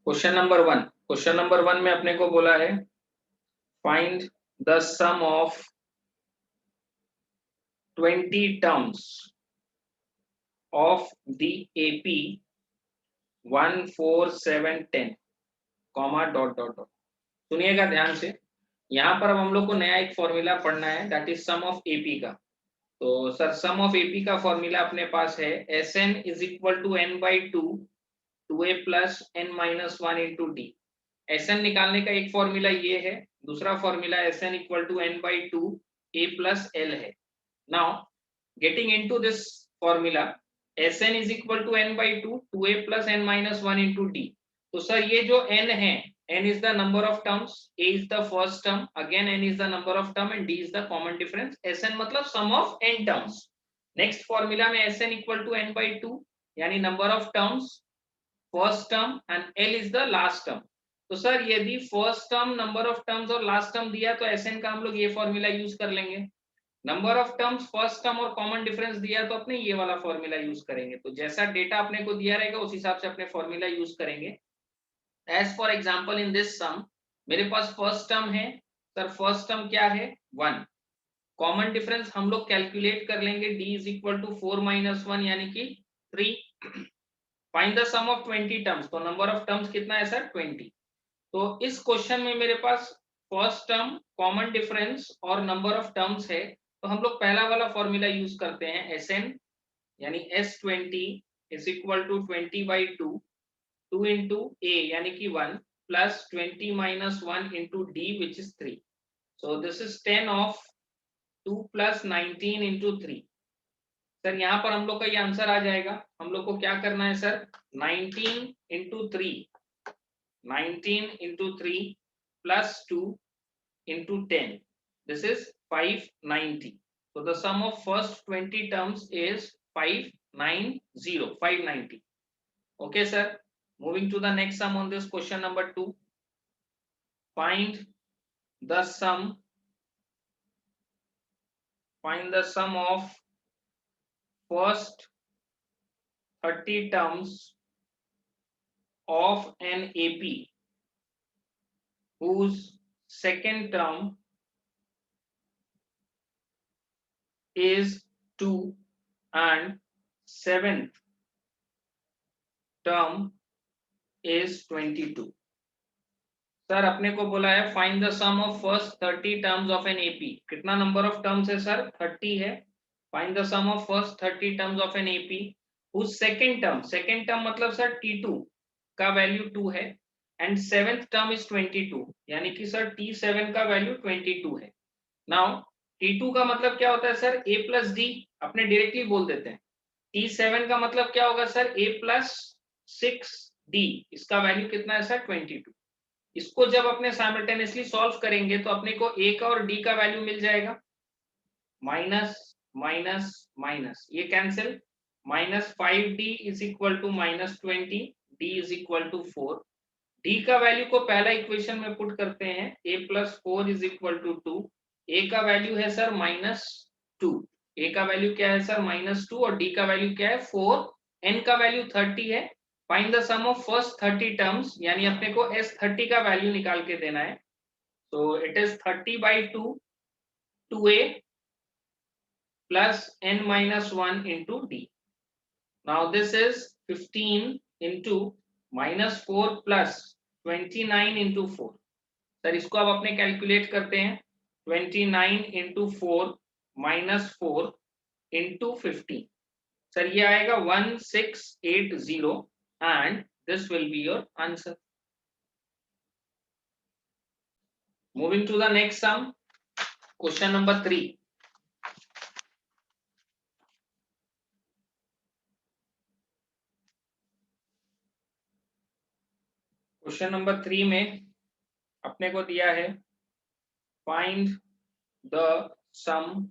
Question number 1 में अपने को बोला है find the sum of 20 terms of the AP 1 4 7 10 comma dot dot dot. सुनिएगा ध्यान से, यहाँ पर अब हम लोग को नया एक फॉर्मूला पढ़ना है, that is sum of AP का। तो सर सम ऑफ एपी का फॉर्मूला अपने पास है Sn is equal to n by 2 2a plus n minus 1 into d. Sn निकालने का एक फॉर्मूला ये है, दूसरा formula Sn equal to n by 2 a plus l है। Now getting into this formula Sn is equal to n by 2 2a plus n minus 1 into D. तो sir ये जो n है, n is the number of terms, a is the first term, again n is the number of term and d is the common difference। Sn मतलब sum of n terms। Next formula में Sn equal to n by 2 यानी number of terms first term and l is the last term. तो sir यदि first term number of terms और last term दिया तो Sn का हम लोग ये फॉर्मूला यूज कर लेंगे। Number of terms first term और कॉमन डिफरेंस दिया तो अपने ये वाला फॉर्मूला यूज करेंगे। तो जैसा डेटा अपने को दिया रहेगा उस हिसाब से अपने फॉर्मूला यूज करेंगे। As for example in this sum मेरे पास फर्स्ट टर्म है, सर फर्स्ट टर्म क्या है 1। कॉमन डिफरेंस हम लोग कैलकुलेट कर लेंगे, d is equal to 4 minus 1 यानी कि 3। Find the sum of 20 terms, तो नंबर ऑफ टर्म्स कितना है सर 20। तो इस क्वेश्चन में मेरे पास फर्स्ट टर्म कॉमन डिफरेंस और नंबर ऑफ टर्म्स है, तो हम लोग पहला वाला फॉर्मूला यूज करते हैं Sn यानी S20 is equal to 20 by 2 2 into a यानी कि 1 plus 20 minus 1 into d which is 3। So this is 10 of 2 plus 19 into 3। Sir यहाँ पर हम लोग का ये आंसर आ जाएगा। हम लोग को क्या करना है sir 19 into 3 19 into 3 plus 2 into 10. This is 590. So the sum of first 20 terms is 590. Okay, sir. Moving to the next sum on this question number 2. Find the sum of first 30 terms of an AP whose second term is 2 and seventh term is 22। Sir अपने को बोला है find the sum of first 30 terms of an AP. कितना number of terms है sir 30 है। Find the sum of first 30 terms of an AP whose second term मतलब sir T2 का value 2 है एंड सेवेंथ टर्म इज 22 यानी कि sir T7 का value 22 है। नाउ T2 का मतलब क्या होता है सर a प्लस डी, अपने डायरेक्टली बोल देते हैं। T7 का मतलब क्या होगा सर a प्लस 6d, इसका वैल्यू कितना है सर 22। इसको जब अपने साइमल्टेनियसली सॉल्व करेंगे तो अपने को a का और d का वैल्यू मिल जाएगा, माइनस माइनस माइनस ये cancel, minus 5d is equal to minus 20, d is equal to 4। d का वैल्यू को पहला इक्वेशन में पुट करते हैं, a plus 4 is equal to 2। a का वैल्यू है सर -2, a का वैल्यू क्या है सर -2 और d का वैल्यू क्या है 4, n का वैल्यू 30 है। Find the sum of first 30 terms यानी अपने को S30 का वैल्यू निकाल के देना है। तो it is 30 by 2 2a plus n minus 1 into D. Now this is 15 into -4 plus 29 into 4। Sir इसको अब अपने कैलकुलेट करते हैं, 29 इंटू 4 माइनस 4 इंटू 15। सर ये आएगा 1680 and this will be your answer. Moving to the next sum, question number 3. Question number 3 में अपने को दिया है find the sum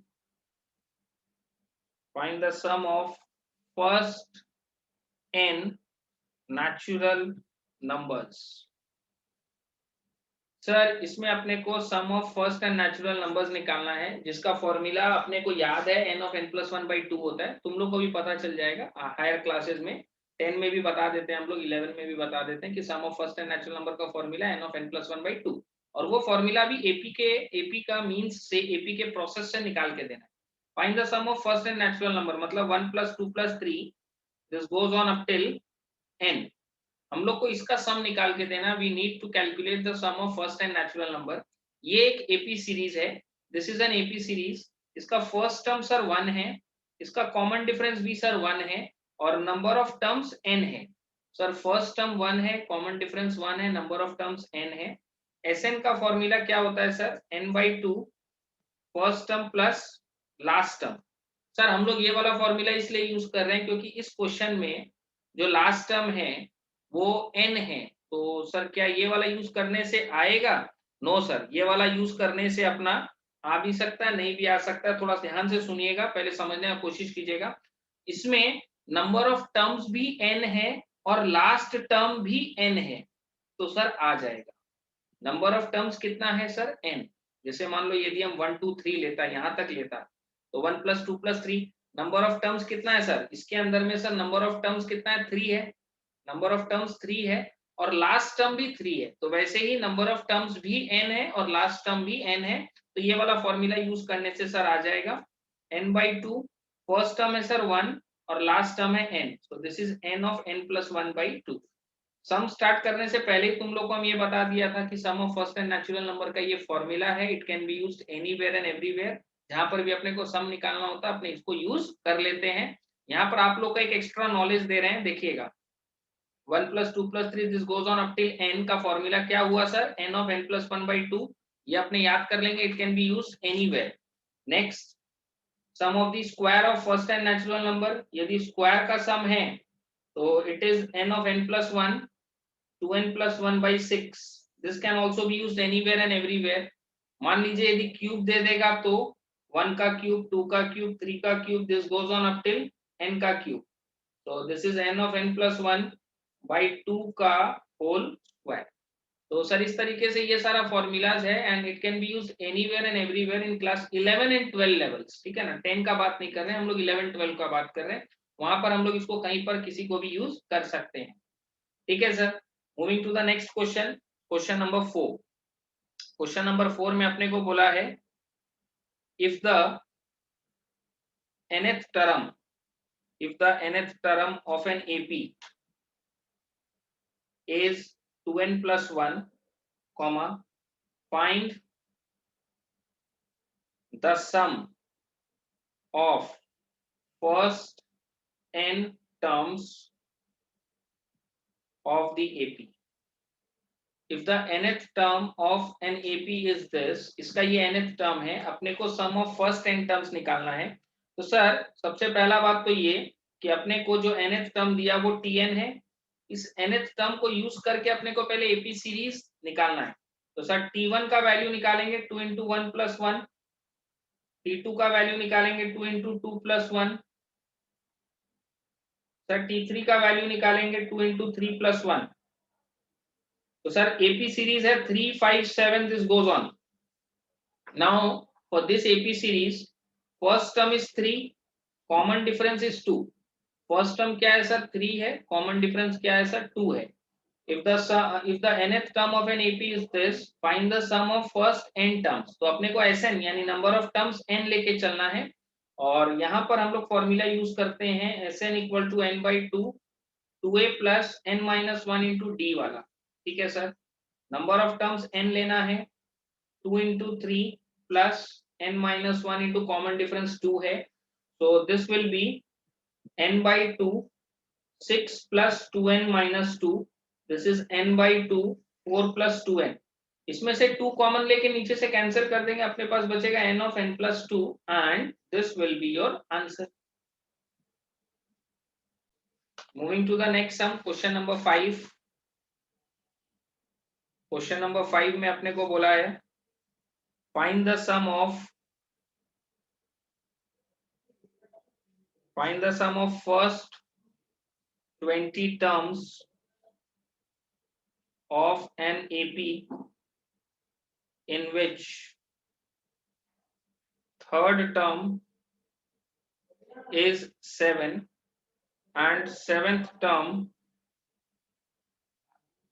of first n natural numbers। Sir इसमें अपने को sum of first and natural numbers निकालना है, जिसका फॉर्मूला अपने को याद है n of n plus 1 by 2 होता है। तुम लोग को भी पता चल जाएगा हायर क्लासेस में 10 में भी बता देते हैं हम लोग, 11 में भी बता देते हैं कि sum of first and natural number का फॉर्मूला n ऑफ n+1/2, और वो फॉर्मूला भी एपी का मींस से, एपी के प्रोसेस से निकाल के देना है। Find the sum of first and natural number, मतलब 1 + 2 + 3 this goes on up till n। हम लोग को इसका सम निकाल के देना। We need to calculate the sum of first and natural number. ये एक एपी सीरीज है, this is an AP series. इसका फर्स्ट टर्म सर 1 है, इसका कॉमन डिफरेंस भी सर 1 है, और नंबर ऑफ टर्म्स n है। सर फर्स्ट टर्म 1 है, कॉमन डिफरेंस 1 है, नंबर ऑफ टर्म्स n है। Sn का फॉर्मूला क्या होता है sir? n/2 first term plus last term. Sir हम लोग ये वाला फॉर्मूला इसलिए यूज कर रहे हैं क्योंकि इस क्वेश्चन में जो लास्ट टर्म है वो n है। तो सर क्या ये वाला यूज करने से आएगा? नो सर, ये वाला यूज करने से अपना आ भी सकता है, नहीं भी आ सकता है। थोड़ा ध्यान से सुनिएगा, पहले समझने की कोशिश कीजिएगा। इसमें नंबर ऑफ टर्म्स भी n है और लास्ट टर्म भी n है, तो सर आ जाएगा। नंबर ऑफ टर्म्स कितना है सर? n। जैसे मान लो यदि हम 1 2 3 लेता है, यहां तक लेता है, तो 1 + 2 + 3। नंबर ऑफ टर्म्स कितना है सर? इसके अंदर में सर नंबर ऑफ टर्म्स कितना है? 3 है। नंबर ऑफ टर्म्स 3 है और लास्ट टर्म भी 3 है, तो वैसे ही नंबर ऑफ टर्म्स भी n है और लास्ट टर्म भी n है। तो ये वाला फॉर्मूला यूज करने से सर आ जाएगा n/2, फर्स्ट टर्म है सर 1 और लास्ट टर्म है n, so this is n of n+1/2। Sum start करने से पहले ही तुम लोग को हम ये बता दिया था कि sum of first and natural number का ये फॉर्मूला है। It can be used anywhere and everywhere. जहां पर भी अपने को सम निकालना होता है अपने इसको यूज कर लेते हैं। यहाँ पर आप लोग का एक एक्स्ट्रा नॉलेज दे रहे हैं, देखिएगा। 1 + 2 + 3 this goes on up till n का फॉर्मूला क्या हुआ सर? n of n+1/2। ये अपने याद कर लेंगे, it can be used anywhere. Next, sum of the square of first and natural number. यदि स्क्वायर का सम है तो it is n of n+1, 2n + 1/6। This can also be used anywhere and everywhere. मान लीजिए यदि cube दे देगा तो 1 का क्यूब, 2 का क्यूब, 3 का cube, this goes on up till n का क्यूब। तो this is n of n+1/2 का होल स्क्वायर। तो सर इस तरीके से ये सारा फॉर्मूलाज है and it can be used anywhere and everywhere in class 11 and 12 levels. ठीक है ना, 10 का बात नहीं कर रहे हैं हम लोग, 11 12 का बात कर रहे हैं। वहां पर हम लोग इसको कहीं पर किसी को भी यूज कर सकते हैं। ठीक है sir, moving to the next question, question number 4। Question number 4 में अपने को बोला है if the nth term, if the nth term of an AP is 2n + 1, comma, find the sum of first n terms of the AP। If the nth term of an AP is this, इसका ये nth term है, अपने को sum of first n terms निकालना है। तो sir सबसे पहला बात तो ये कि अपने को जो nth term दिया वो Tn है। इस nth term को यूज करके अपने को पहले AP सीरीज निकालना है। तो सर T1 का वैल्यू निकालेंगे 2 × 1 + 1, T2 का वैल्यू निकालेंगे 2 × 2 + 1, सर T3 का वैल्यू निकालेंगे 2 × 3 + 1। तो सर AP series है 3 5 7, this goes on. Now for this AP series, first term is 3, common difference is 2। First term क्या है सर? 3 है, कॉमन डिफरेंस क्या है सर? 2 है। if the nth term of an AP is this, find the sum of first n terms। तो अपने को Sn यानी नंबर ऑफ टर्म्स n लेके चलना है और यहाँ पर हम लोग फॉर्मूला यूज करते हैं Sn = n/2 2a + n-1 × d वाला। ठीक है sir, number of terms n लेना है, 2 × 3 + n-1 × कॉमन डिफरेंस 2 है, so this will be n/2 6 + 2n - 2, this is n/2 4 + 2n। इसमें से 2 कॉमन लेके नीचे से कैंसिल कर देंगे, अपने पास बचेगा n of n+2 and this will be your answer। Moving to the next sum, question number 5। Question number 5 में अपने को बोला है find the sum of first 20 terms of an AP in which third term is 7 and seventh term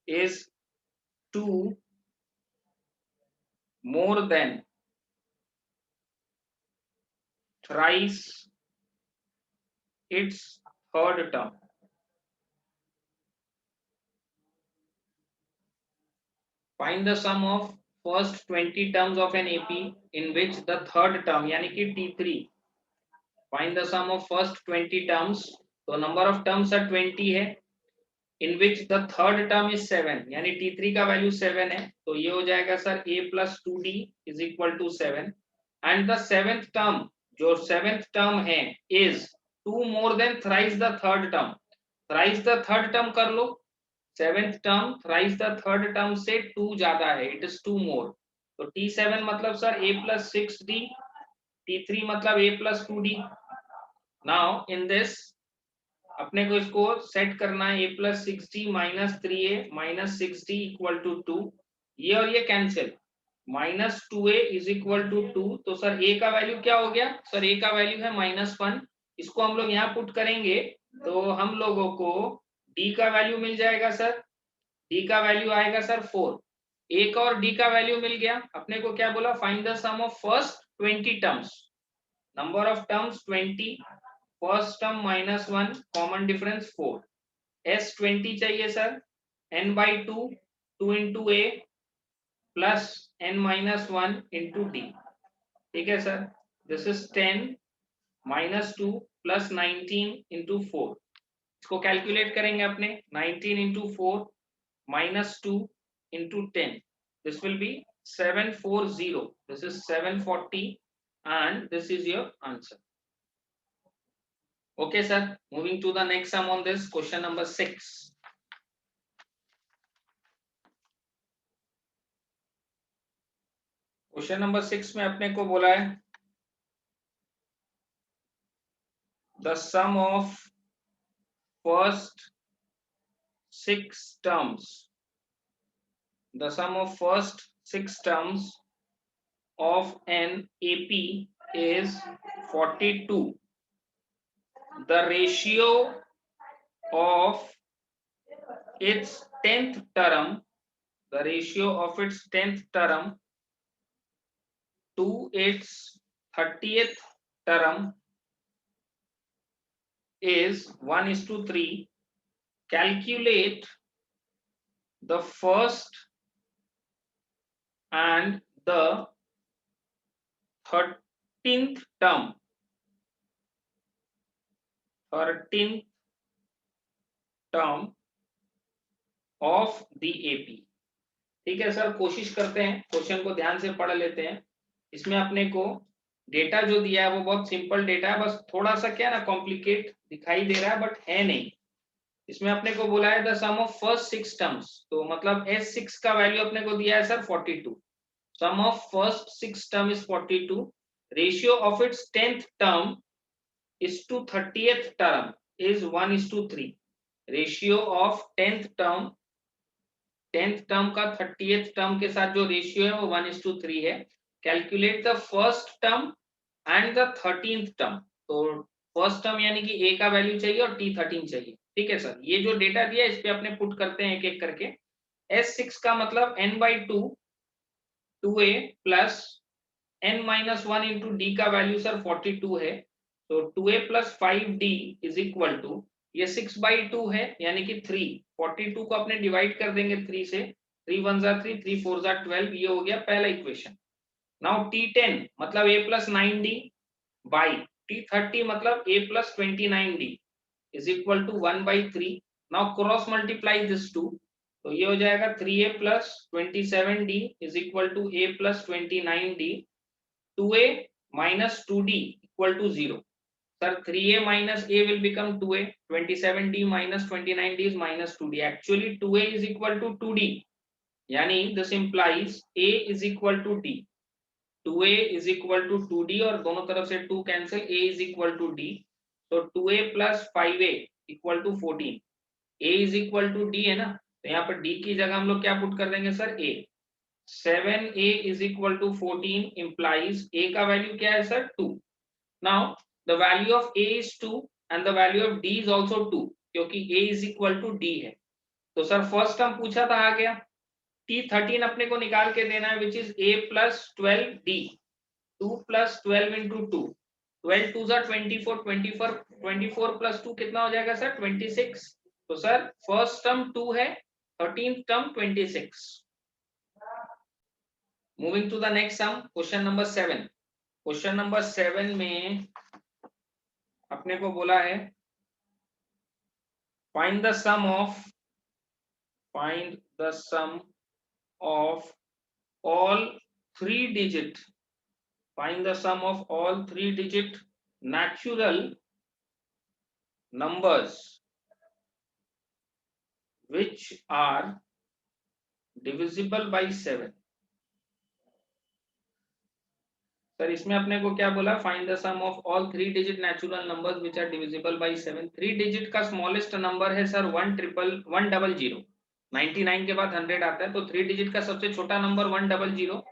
is 2 more than thrice its third term. Find the sum of first 20 terms of an AP in which the third term यानी कि T3. Find the sum of first 20 terms. तो number of terms are 20 है, in which the third term is 7 यानी T3 का value 7 है, तो ये हो जाएगा sir A plus 2D is equal to 7 and the seventh term जो seventh term है is 2 more than thrice the third term. thrice the third term कर लो, seventh term thrice the third term से 2 ज्यादा है, इट इज 2 मोर. तो T7 मतलब sir A plus 6D, T3 मतलब A plus 2D. Now in this अपने को इसको सेट करना है A plus 6D minus 3A minus 6D equal to 2. ये और ये cancel, minus 2A is equal to 2. तो सर A का वैल्यू क्या हो गया सर? A का वैल्यू है -1. इसको हम लोग यहाँ पुट करेंगे तो हम लोगों को D का वैल्यू मिल जाएगा सर. D का वैल्यू आएगा सर 4. A का और D का वैल्यू मिल गया. अपने को क्या बोला? Find the sum of first 20 terms. Number of terms 20, first term -1, common difference 4. S 20 चाहिए sir. n by 2, 2 into A plus n minus 1 into D. ठीक है sir. This is 10 minus 2 plus 19 into 4. इसको calculate करेंगे अपने. 19 into 4 minus 2 into 10. This will be 740. This is 740 and this is your answer. Okay sir, moving to the next sum on this, question number 6. Question number 6 में अपने को बोला है the sum of first 6 terms. The sum of first 6 terms of an AP is 42. The ratio of its 10th term, the ratio of its 10th term to its 30th term is 1:3. Calculate the first and the 13th term. 13th term of the AP. ठीक है sir, कोशिश करते हैं, question को ध्यान से पढ़ लेते हैं. इसमें अपने को डेटा जो दिया है वो बहुत सिंपल डेटा है, बस थोड़ा सा क्या ना कॉम्प्लिकेट दिखाई दे रहा है बट है नहीं. इसमें अपने को बोला है the sum of first 6 terms, तो मतलब S6 का वैल्यू अपने को दिया है sir 42. Sum of first 6 term is 42. Ratio of its 10th term is to 30th term is 1:3. Ratio of 10th term का 30th टर्म के साथ जो रेशियो है वो 1:3 है. Calculate the first term and the 13th term. तो first term यानी कि A का वैल्यू चाहिए और T13 चाहिए. ठीक है सर, ये जो डेटा दिया है इस पे अपने पुट करते हैं एक एक करके. S6 का मतलब n/2 2A plus n-1 into D का वैल्यू सर 42 है, तो 2A plus 5D is equal to, ये 6/2 है यानी कि 3. 42 को अपने डिवाइड कर देंगे 3 से. 3 1 जा 3, 3 4 जा 12. ये हो गया पहला इक्वेशन. नाउ T10 मतलब A plus 9D by T30 मतलब A plus 29D is equal to 1/3. Now cross multiply this two, तो ये हो जाएगा 3A plus 27D is equal to A plus 29D. 2A minus 2D equal to 0. Sir, 3A minus A will become 2A. 27D minus 29D is minus 2D. Actually 2A is equal to 2D. यानी this implies A is equal to D. 2A is equal to 2D और दोनों तरफ से 2 cancel. A is equal to D. So 2A plus 5A equal to 14. A is equal to D है ना, तो यहाँ पर D की जगह हम लोग क्या पुट कर देंगे sir? A. 7A is equal to 14 implies A का वैल्यू क्या है sir? 2. Now the value of A is 2. and the value of d is also 2 क्योंकि a is equal to d है। तो सर फर्स्ट टर्म पूछा था आ गया, t13 अपने को निकाल के देना है, which is a plus 12d, 2 plus 12 into 2, 12 2 are 24, 24 plus 2 कितना हो जाएगा सर 26। तो सर फर्स्ट टर्म 2 है, 13th term 26। Moving to the next sum, question number 7। Question number 7 में अपने को बोला है find the sum of all 3-digit, find the sum of all 3-digit natural numbers which are divisible by 7। Sir इसमें अपने को क्या बोला, find the sum of all 3-digit natural numbers which are divisible by 7। 3 digit का smallest number है sir 100, 99 के बाद 100 आता है, तो 3 डिजिट का सबसे छोटा नंबर 100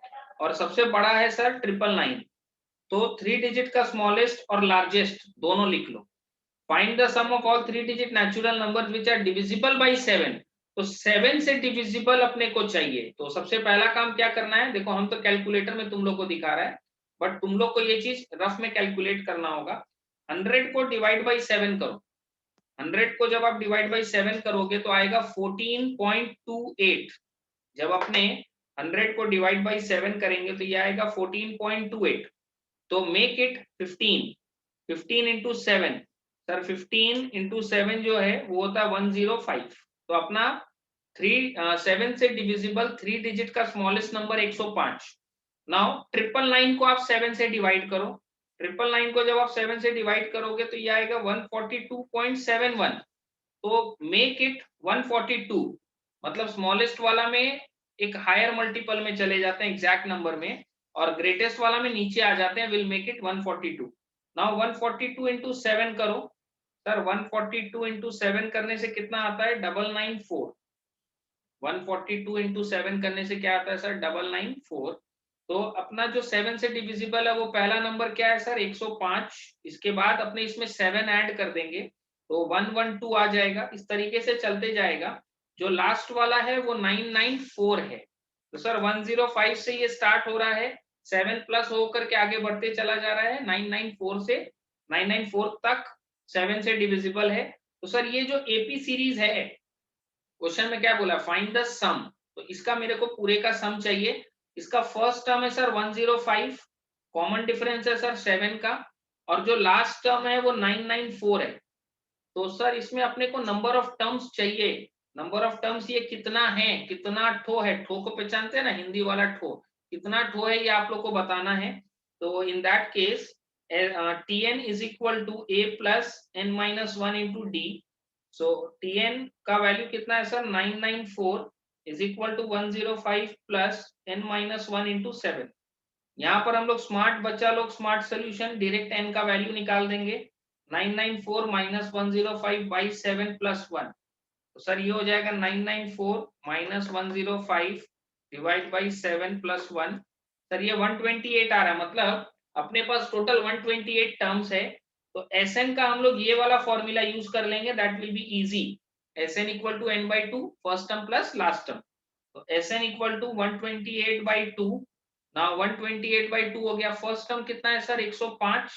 और सबसे बड़ा है सर 999। तो 3 डिजिट का स्मॉलेस्ट और लार्जेस्ट दोनों लिख लो। Find the sum of all 3 digit natural numbers which are divisible by 7। तो 7 से डिविजिबल अपने को चाहिए, तो सबसे पहला काम क्या करना है, देखो हम तो कैलकुलेटर में तुम लोग को दिखा रहा है, बट तुम लोग को ये चीज रफ में कैलकुलेट करना होगा। 100 को डिवाइड बाई 7 करो, 100 को जब आप डिवाइड बाई 7 करोगे तो आएगा 14.28। जब अपने 100 को डिवाइड बाई 7 करेंगे तो ये आएगा 14.28। तो make it 15, 15 into 7, sir 15 into 7 जो है वो होता है 105। तो अपना 7 से डिविजिबल 3 डिजिट का स्मॉलेस्ट नंबर 105। नाउ 999 को आप 7 से डिवाइड करो, 999 को जब आप 7 से डिवाइड करोगे तो ये आएगा 142.71। तो मेक इट 142, मतलब स्मॉलेस्ट वाला में एक हायर मल्टीपल में चले जाते हैं एग्जैक्ट नंबर में, और ग्रेटेस्ट वाला में नीचे आ जाते हैं, will make it 142। Now 142 into 7 करो, सर 142 इंटू 7 करने से कितना आता है 994। 142 इंटू 7 करने से क्या आता है सर 994। तो अपना जो 7 से डिविजिबल है वो पहला नंबर क्या है सर 105। इसके बाद अपने इसमें 7 ऐड कर देंगे तो 112 आ जाएगा। इस तरीके से चलते जाएगा। जो लास्ट वाला है वो 994 है। तो सर 105 से ये स्टार्ट हो रहा है, 7 प्लस होकर के आगे बढ़ते चला जा रहा है 994 से, 994 तक 7 से डिविजिबल है। तो सर ये जो एपी सीरीज है, क्वेश्चन में क्या बोला फाइंड द सम, तो इसका मेरे को पूरे का सम चाहिए। इसका फर्स्ट टर्म है सर 105, कॉमन डिफरेंस है सर 7 का, और जो लास्ट टर्म है वो 994 है। तो सर इसमें अपने को नंबर ऑफ टर्म्स चाहिए। नंबर ऑफ टर्म्स ये कितना है, कितना ठो है, ठो को पहचानते हैं ना हिंदी वाला ठो, कितना ठो है ये आप लोग को बताना है। तो in that case tn is equal to a plus n minus 1 into d. So tn का वैल्यू कितना है sir 994 is equal to 105 plus n minus 1 into 7। यहाँ पर हम लोग स्मार्ट बच्चा लोग स्मार्ट सोल्यूशन डायरेक्ट n का वैल्यू निकाल देंगे, 994 माइनस 105 बाई 7 प्लस 1। तो सर ये हो जाएगा 994 minus 105 divide by 7 plus 1। Sir ये 128 आ रहा है, मतलब अपने पास टोटल 128 टर्म्स है। तो Sn का हम लोग ये वाला फॉर्मूला यूज कर लेंगे, that will be easy. Sn equal to n by 2 first term plus last term. तो Sn equal to 128 by 2। Now 128 by 2 हो गया, फर्स्ट टर्म कितना है सर 105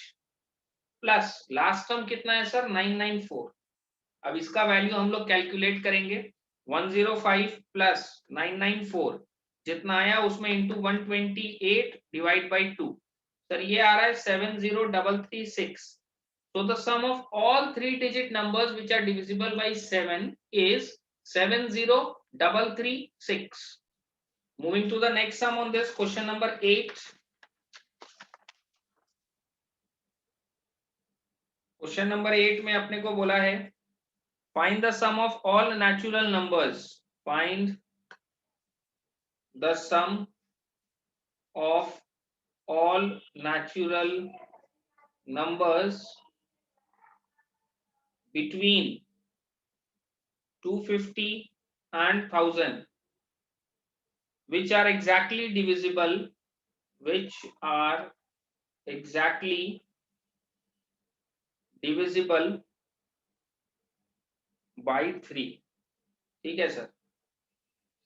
प्लस लास्ट टर्म कितना है सर 994। अब इसका वैल्यू हम लोग कैलकुलेट करेंगे, 105 प्लस 994 जितना आया उसमें इंटू 128 डिवाइड बाई 2। सर ये आ रहा है 70336। So the sum of all 3-digit numbers which are divisible by 7 is 70336. Moving to the next sum on this, question number 8. Question number 8 में अपने को बोला है find the sum of all natural numbers. Find the sum of all natural numbers between 250 and 1000 which are exactly divisible, which are exactly divisible by 3। ठीक है सर,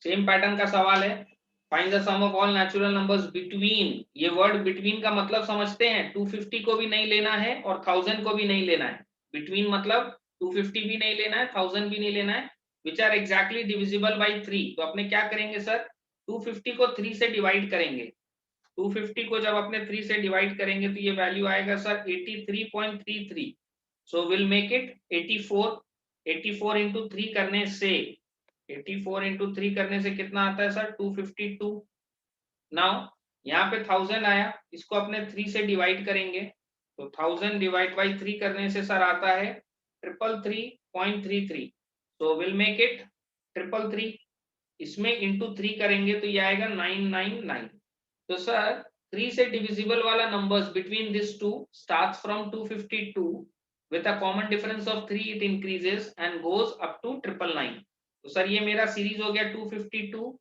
same pattern का सवाल है। Find the sum of all natural numbers between, ये word between का मतलब समझते हैं, 250 को भी नहीं लेना है और 1000 को भी नहीं लेना है। बिटवीन मतलब 250 भी नहीं लेना है, 1000 भी नहीं लेना है, which are exactly divisible by 3। तो अपने क्या करेंगे सर, 250 को 3 से डिवाइड करेंगे। 250 को जब अपने 3 से डिवाइड करेंगे तो ये वैल्यू आएगा sir 83.33। So will make it 84। 84 into 3 करने से, 84 इंटू 3 करने से कितना आता है सर, 252। नाउ यहाँ पे 1000 आया, इसको अपने 3 से डिवाइड करेंगे, तो 1000 डिवाइड बाई 3 करने से सर आता है 333.33। So will make it 333। इसमें इंटू 3 करेंगे तो ये आएगा 999। तो सर 3 से डिविजिबल वाला numbers between this two starts from 252 with a common difference of 3 it increases and goes up to 999। तो सर ये मेरा सीरीज हो गया 252,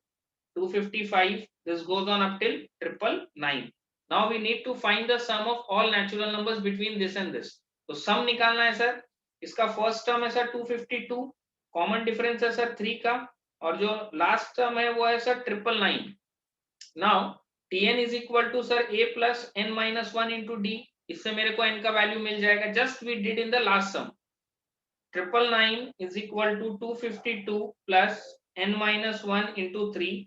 255, this goes on up till 999। now we need to find the sum of all natural numbers between this and this। तो sum निकालना है sir. इसका first term है सर 252, कॉमन डिफरेंस है सर 3 का, और जो लास्ट टर्म है वो है sir 999। Now Tn is equal to sir a plus n minus 1 into d. इससे मेरे को n का वैल्यू मिल जाएगा, just we did in the last sum. 999 is equal to 252 plus n minus 1 into 3।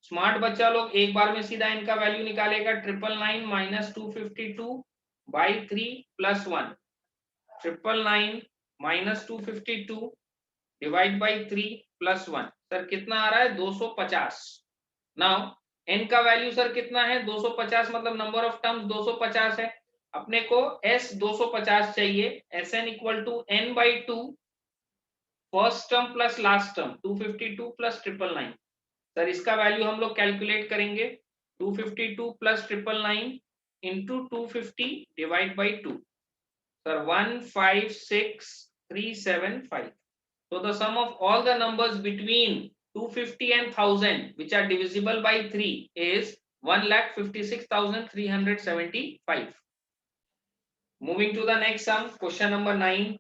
Smart बच्चा लोग एक बार में सीधा n का वैल्यू निकालेगा, 999 minus 252 by 3 plus 1। 999 minus 252 divide by 3 plus 1, sir कितना आ रहा है 250। नाउ n का वैल्यू सर कितना है 250, मतलब नंबर ऑफ टर्म्स 250 है। अपने को s 250 चाहिए, Sn equal to n by 2 first term plus last term 252 plus 999। Sir इसका वैल्यू हम लोग कैलकुलेट करेंगे, 252 plus 999 into 250 divide by 2, sir 156375। So the sum of all the numbers between 250 and 1000 which are divisible by 3 is 1,56,375। Moving to the next sum, question number 9।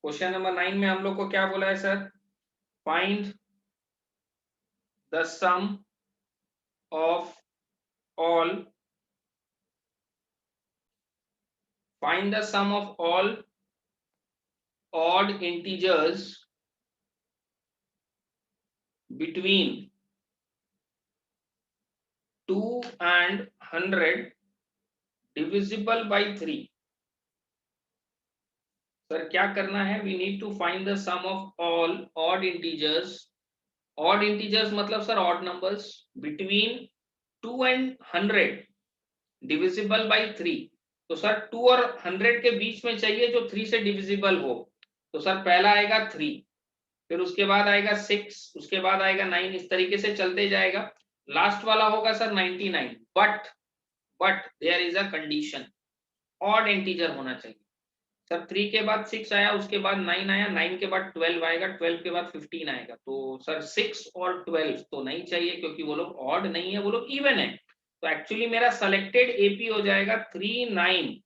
Question number 9 में हम लोग को क्या बोला है sir, find the sum of all, find the sum of all odd integers between 2 and 100 divisible by 3। Sir क्या करना है, we need to find the sum of all odd integers. Odd integers मतलब sir odd numbers between 2 and 100 divisible by 3। तो sir 2 और 100 के बीच में चाहिए जो 3 से डिविजिबल हो। तो सर पहला आएगा 3, फिर उसके बाद आएगा 6, उसके बाद आएगा 9, इस तरीके से चलते जाएगा। लास्ट वाला होगा sir 99। But there is a condition, odd integer होना चाहिए। सर 3 के बाद 6 आया, उसके बाद 9 आया, 9 के बाद 12 आएगा, 12 के बाद 15 आएगा। तो सर 6 और 12 तो नहीं चाहिए क्योंकि वो लोग ऑड नहीं है, वो लोग इवन है। तो एक्चुअली मेरा सेलेक्टेड एपी हो जाएगा 3 9।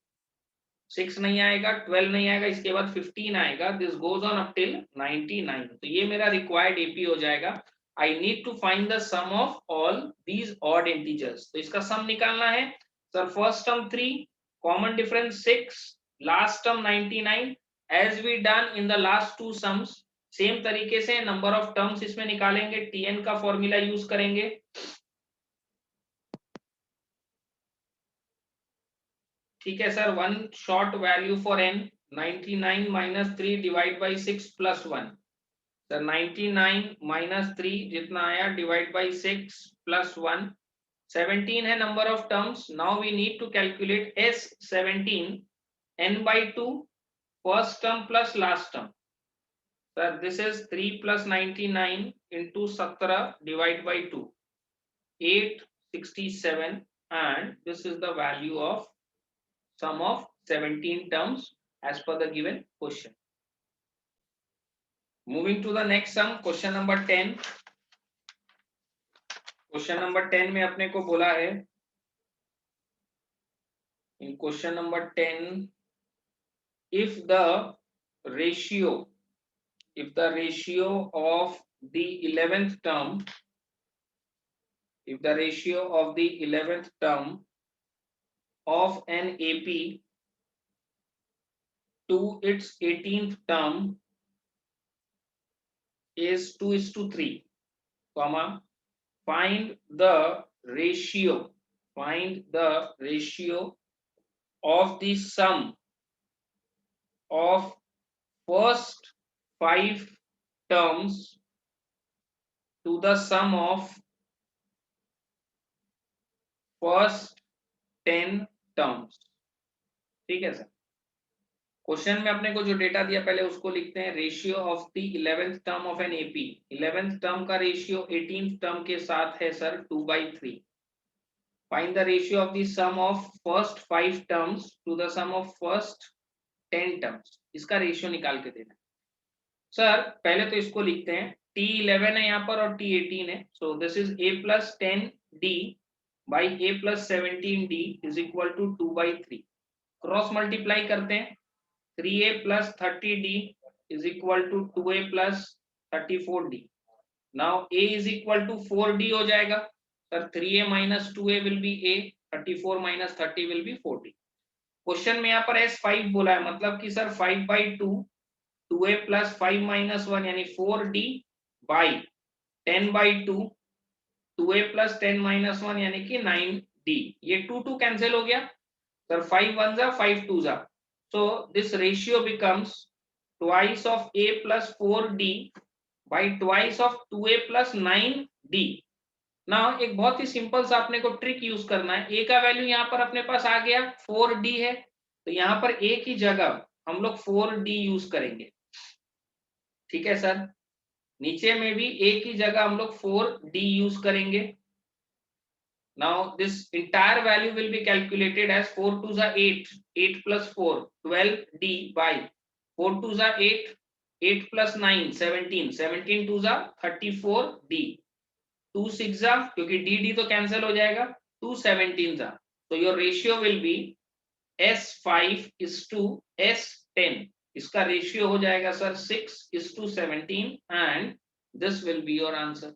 6 नहीं आएगा, 12 नहीं आएगा, इसके बाद 15 आएगा, this goes on up till 99। तो ये मेरा रिक्वायर्ड एपी हो जाएगा। I need to find the sum of all these odd integers. तो इसका सम निकालना है sir, first term 3, common difference 6, last term 99। As we done in the last two sums, same तरीके से नंबर ऑफ टर्म्स इसमें निकालेंगे, TN का formula use करेंगे। ठीक है sir, one short value for n, 99 minus 3 divide by 6 plus 1। Sir 99 minus 3 जितना आया डिवाइड बाई 6 प्लस 1, 17 है number of terms. Now we need to calculate S17, n by 2 first term plus last term. Sir this is 3 plus 99 into 17 divide by 2, 867, and this is the value of sum of 17 terms as per the given question। Moving to the next sum, question number 10। Question number 10 में अपने को बोला है, in question number 10, if the ratio if the ratio of the 11th term, if the ratio of the 11th term of an AP to its 18th term is 2:3, comma, find the ratio of the sum of first 5 terms to the sum of first 10 terms. ठीक है sir, question में अपने को जो data दिया पहले उसको लिखते हैं. Ratio of the 11th term of an AP, 11th term का रेशियो 18th टर्म के साथ है sir 2/3. Find the ratio of the sum of first 5 terms to the sum of first 10 terms. इसका रेशियो निकाल के देना. सर पहले तो इसको लिखते हैं, T11 है यहाँ पर और T18 है. सो this is a plus 10d by a plus 17d is equal to 2/3. Cross multiply करते हैं. 3a plus 30d is equal to 2a plus 34d. Now a is equal to 4d हो जाएगा. Sir 3a minus 2a will be a, 34 minus 30 will be 4d. Question में यहाँ पर S5 बोला है, मतलब कि सर 5/2 2a plus 5 minus 1 यानी 4d by 10/2 2a plus 10 minus 1 यानी कि 9d. ये 2 कैंसिल हो गया सर. 5 1 जा 5 2 जा. So this ratio becomes twice of a plus 4d by twice of 2a plus 9d. Now एक बहुत ही सिंपल सा अपने को ट्रिक यूज करना है. a का वैल्यू यहाँ पर अपने पास आ गया 4d है, तो यहाँ पर a की जगह हम लोग 4d यूज करेंगे. ठीक है सर, नीचे में भी a की जगह हम लोग 4d यूज करेंगे. Now this entire value will be calculated as 4 2s are 8, 8 plus 4 12d by 4 2s are 8, 8 plus 9 17, 17 2s are 34d. 2 6 are, क्योंकि dd तो कैंसिल हो जाएगा, 2 17s are. So your ratio will be S5 is to S10. इसका ratio हो जाएगा sir 6 is to 17 and this will be your answer.